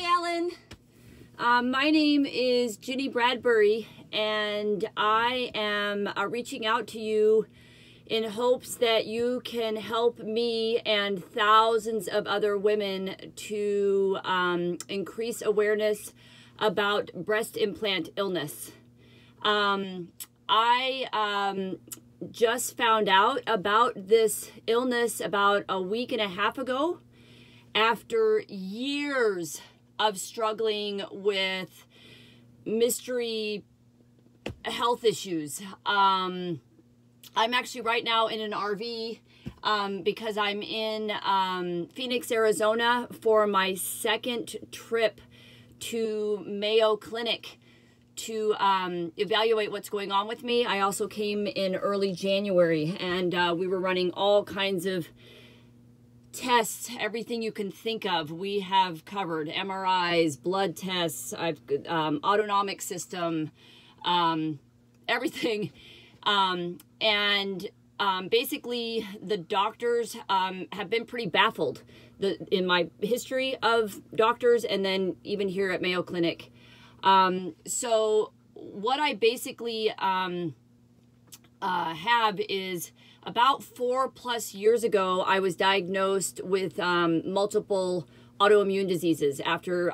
Hi, Alan. My name is Ginny Bradbury, and I am reaching out to you in hopes that you can help me and thousands of other women to increase awareness about breast implant illness. I just found out about this illness about a week and a half ago after years of struggling with mystery health issues. I'm actually right now in an RV because I'm in Phoenix, Arizona for my second trip to Mayo Clinic to evaluate what's going on with me. I also came in early January, and we were running all kinds of tests, everything you can think of. We have covered MRIs, blood tests, autonomic system, everything. Basically, the doctors have been pretty baffled in my history of doctors, and then even here at Mayo Clinic. So what I basically have is about 4+ years ago, I was diagnosed with multiple autoimmune diseases after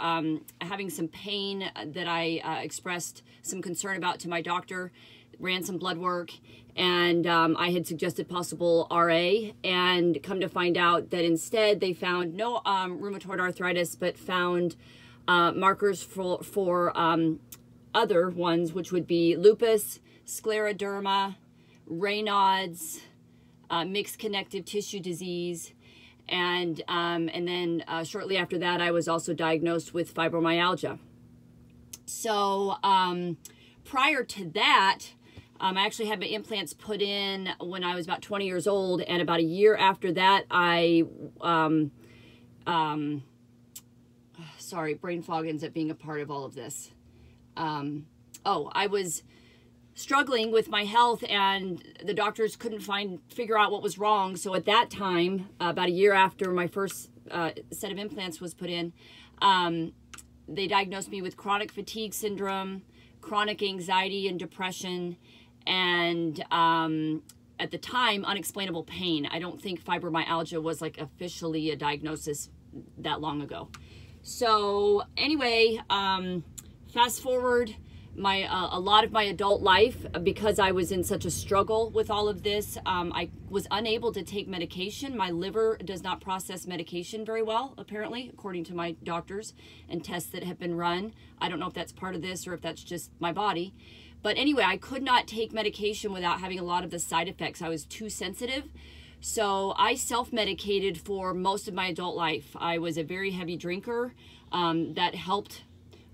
having some pain that I expressed some concern about to my doctor, ran some blood work, and I had suggested possible RA, and come to find out that instead they found no rheumatoid arthritis, but found markers for other ones, which would be lupus, scleroderma, Raynaud's, mixed connective tissue disease, and then shortly after that, I was also diagnosed with fibromyalgia. So prior to that, I actually had my implants put in when I was about 20 years old, and about a year after that, sorry, brain fog ends up being a part of all of this. I was struggling with my health, and the doctors couldn't figure out what was wrong. So at that time, about a year after my first set of implants was put in, they diagnosed me with chronic fatigue syndrome, chronic anxiety and depression, and at the time, unexplainable pain. I don't think fibromyalgia was like officially a diagnosis that long ago. So anyway, fast forward a lot of my adult life, because I was in such a struggle with all of this, I was unable to take medication. My liver does not process medication very well, apparently, according to my doctors and tests that have been run. I don't know if that's part of this or if that's just my body. But anyway, I could not take medication without having a lot of the side effects. I was too sensitive. So I self-medicated for most of my adult life. I was a very heavy drinker. That helped,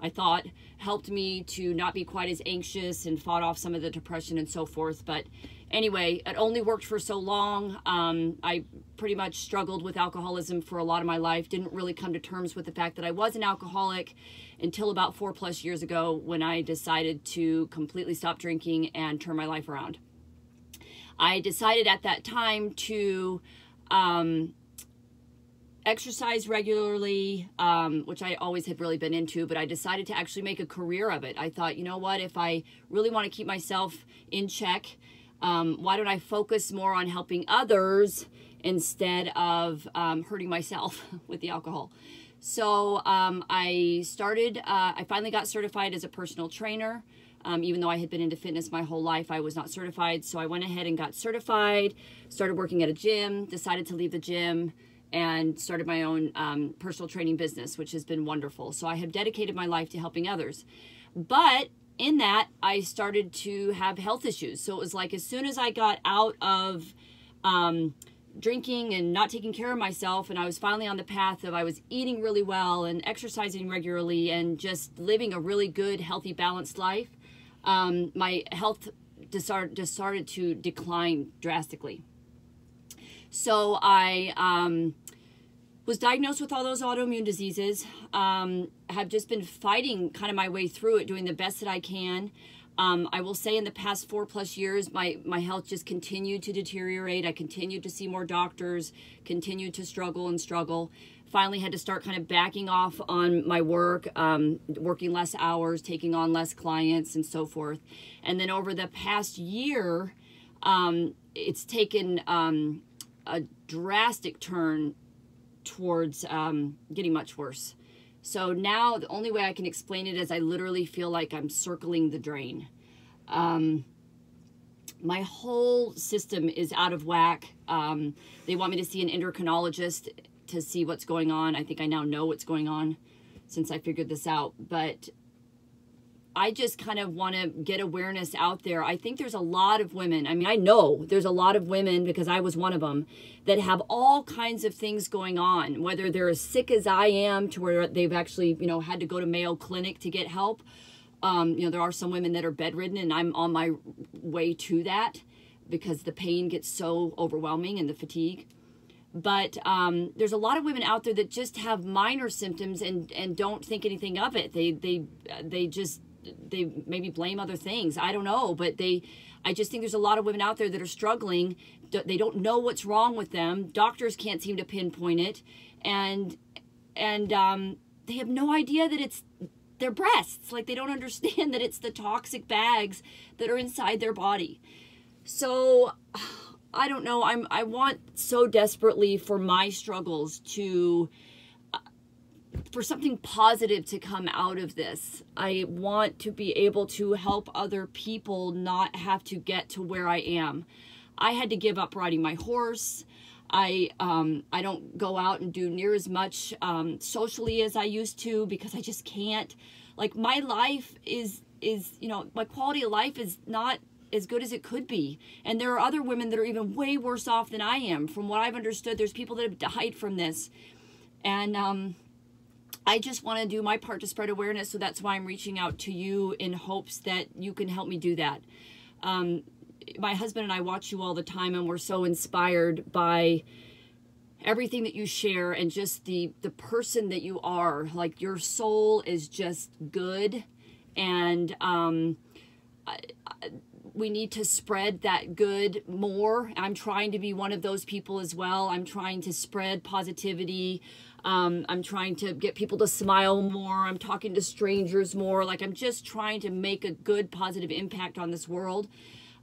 I thought, helped me to not be quite as anxious and fought off some of the depression and so forth. But anyway, it only worked for so long. I pretty much struggled with alcoholism for a lot of my life. Didn't really come to terms with the fact that I was an alcoholic until about 4+ years ago, when I decided to completely stop drinking and turn my life around. I decided at that time to exercise regularly, which I always had really been into, but I decided to actually make a career of it. I thought, you know what, if I really want to keep myself in check, why don't I focus more on helping others instead of hurting myself with the alcohol? So I finally got certified as a personal trainer. Even though I had been into fitness my whole life, I was not certified. So I went ahead and got certified, started working at a gym, decided to leave the gym, and started my own personal training business, which has been wonderful. So I have dedicated my life to helping others. But in that, I started to have health issues. So it was like as soon as I got out of drinking and not taking care of myself, and I was finally on the path of I was eating really well and exercising regularly and just living a really good, healthy, balanced life, my health just started to decline drastically. So I was diagnosed with all those autoimmune diseases, have just been fighting kind of my way through it, doing the best that I can. I will say in the past 4+ years, my health just continued to deteriorate. I continued to see more doctors, continued to struggle. Finally had to start kind of backing off on my work, working less hours, taking on less clients and so forth. And then over the past year, it's taken a drastic turn towards getting much worse. So now the only way I can explain it is I literally feel like I'm circling the drain. My whole system is out of whack. They want me to see an endocrinologist to see what's going on. I think I now know what's going on since I figured this out. But I just kind of want to get awareness out there. I think there's a lot of women. I mean, I know there's a lot of women, because I was one of them, that have all kinds of things going on, whether they're as sick as I am to where they've actually, had to go to Mayo Clinic to get help. There are some women that are bedridden, and I'm on my way to that because the pain gets so overwhelming and the fatigue. But there's a lot of women out there that just have minor symptoms and don't think anything of it. They maybe blame other things. I don't know, but I just think there's a lot of women out there that are struggling. They don't know what's wrong with them. Doctors can't seem to pinpoint it, and they have no idea that it's their breasts. Like, they don't understand that it's the toxic bags that are inside their body. So I don't know. I want so desperately for my struggles for something positive to come out of this. I want to be able to help other people not have to get to where I am. I had to give up riding my horse. I don't go out and do near as much socially as I used to, because I just can't. Like, my life is my quality of life is not as good as it could be. And there are other women that are even way worse off than I am. From what I've understood, there's people that have died from this. And I just want to do my part to spread awareness. So that's why I'm reaching out to you in hopes that you can help me do that. My husband and I watch you all the time, and we're so inspired by everything that you share and just the person that you are. Like, your soul is just good. And we need to spread that good more. I'm trying to be one of those people as well. I'm trying to spread positivity. I'm trying to get people to smile more. I'm talking to strangers more. Like, I'm just trying to make a good, positive impact on this world.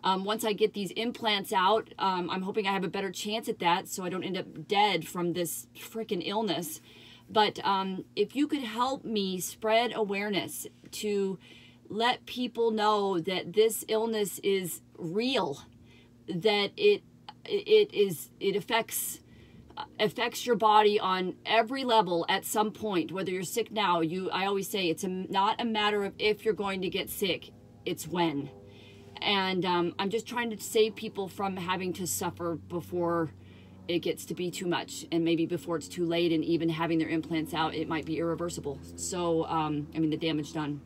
Once I get these implants out, I'm hoping I have a better chance at that so I don't end up dead from this freaking illness. But if you could help me spread awareness to let people know that this illness is real, that it affects your body on every level at some point. Whether you're sick now, I always say it's not a matter of if you're going to get sick, it's when. And I'm just trying to save people from having to suffer before it gets to be too much, and maybe before it's too late, and even having their implants out, it might be irreversible. So, the damage done.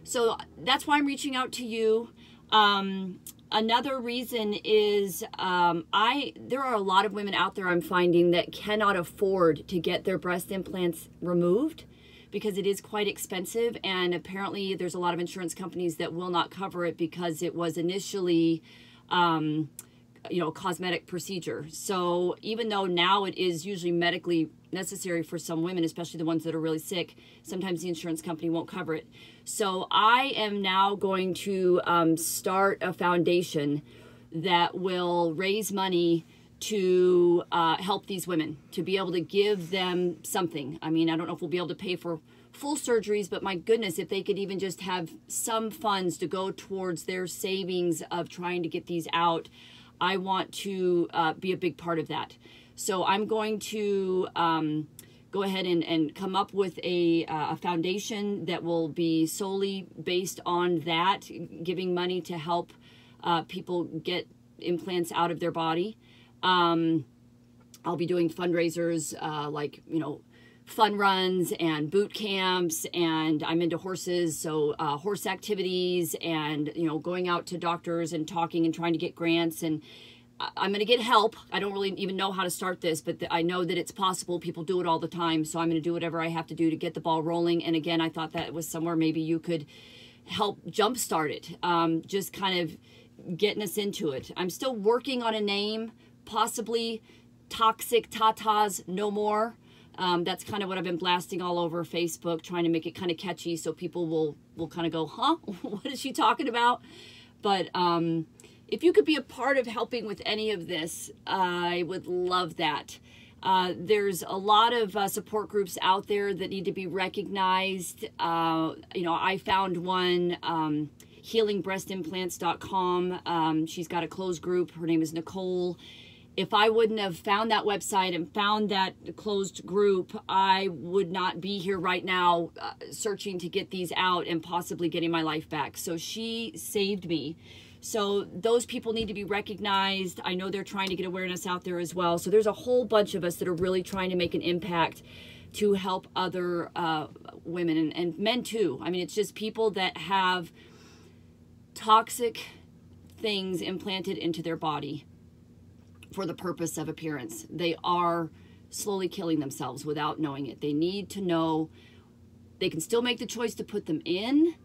So that's why I'm reaching out to you. Another reason is there are a lot of women out there I'm finding that cannot afford to get their breast implants removed because it is quite expensive, and apparently there's a lot of insurance companies that will not cover it because it was initially a cosmetic procedure. So even though now it is usually medically necessary for some women, especially the ones that are really sick, sometimes the insurance company won't cover it. So I am now going to start a foundation that will raise money to help these women, to be able to give them something. I mean, I don't know if we'll be able to pay for full surgeries, but my goodness, if they could even just have some funds to go towards their savings of trying to get these out, I want to be a big part of that. So I'm going to go ahead and come up with a foundation that will be solely based on that, giving money to help people get implants out of their body. I'll be doing fundraisers like, fun runs and boot camps, and I'm into horses, so horse activities, and going out to doctors and talking and trying to get grants. And I'm going to get help. I don't really even know how to start this, but I know that it's possible. People do it all the time, so I'm going to do whatever I have to do to get the ball rolling. And again, I thought that was somewhere maybe you could help jumpstart it, just kind of getting us into it. I'm still working on a name, possibly Toxic Tatas No More. That's kind of what I've been blasting all over Facebook, trying to make it kind of catchy so people will kind of go, huh, what is she talking about? But if you could be a part of helping with any of this, I would love that. There's a lot of support groups out there that need to be recognized. You know, I found one, healingbreastimplants.com. She's got a closed group. Her name is Nicole. If I wouldn't have found that website and found that closed group, I would not be here right now searching to get these out and possibly getting my life back. So she saved me. So those people need to be recognized. I know they're trying to get awareness out there as well. So there's a whole bunch of us that are really trying to make an impact to help other women and men too. I mean, it's just people that have toxic things implanted into their body for the purpose of appearance. They are slowly killing themselves without knowing it. They need to know they can still make the choice to put them in,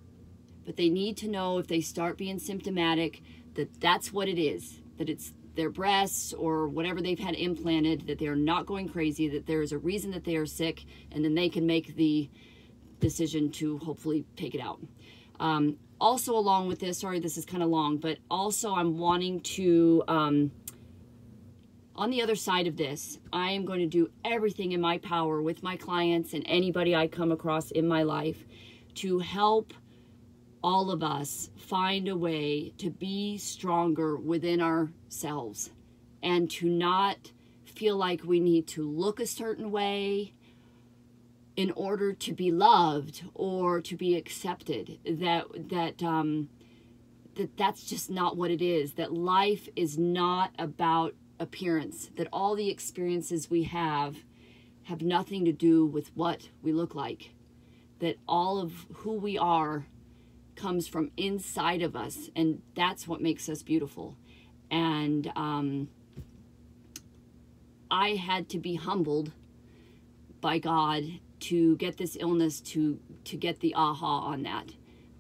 but they need to know if they start being symptomatic that that's what it is, that it's their breasts or whatever they've had implanted, that they're not going crazy, that there is a reason that they are sick, and then they can make the decision to hopefully take it out. Also along with this, sorry this is kind of long, but also I'm wanting to, on the other side of this, I am going to do everything in my power with my clients and anybody I come across in my life to help all of us find a way to be stronger within ourselves and to not feel like we need to look a certain way in order to be loved or to be accepted. That's just not what it is. That life is not about appearance, that all the experiences we have nothing to do with what we look like, that all of who we are comes from inside of us, and that's what makes us beautiful. And I had to be humbled by God to get this illness, to get the aha on that.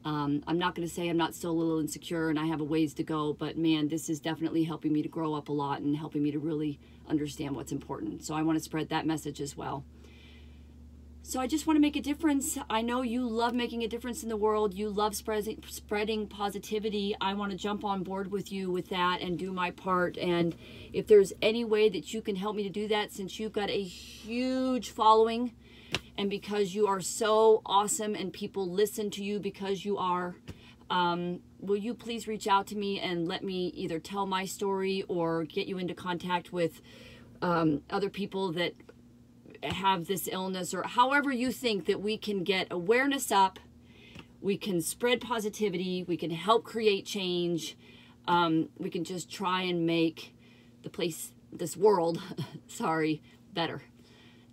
I'm not going to say I'm not still a little insecure and I have a ways to go, but man, this is definitely helping me to grow up a lot and helping me to really understand what's important. So I want to spread that message as well. So I just want to make a difference. I know you love making a difference in the world. You love spreading positivity. I want to jump on board with you with that and do my part. And if there's any way that you can help me to do that, since you've got a huge following, and because you are so awesome and people listen to you because you are, will you please reach out to me and let me either tell my story or get you into contact with other people that have this illness, or however you think that we can get awareness up, we can spread positivity, we can help create change, we can just try and make the place, this world, sorry, better.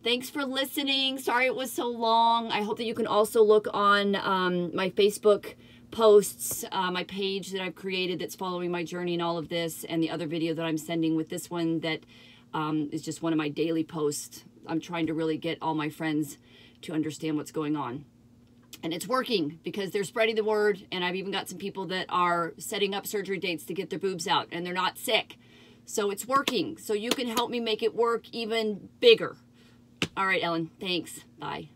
Thanks for listening. Sorry it was so long. I hope that you can also look on my Facebook posts, my page that I've created that's following my journey and all of this, and the other video that I'm sending with this one that is just one of my daily posts. I'm trying to really get all my friends to understand what's going on. And it's working because they're spreading the word, and I've even got some people that are setting up surgery dates to get their boobs out, and they're not sick. So it's working. So you can help me make it work even bigger. All right, Ellen. Thanks. Bye.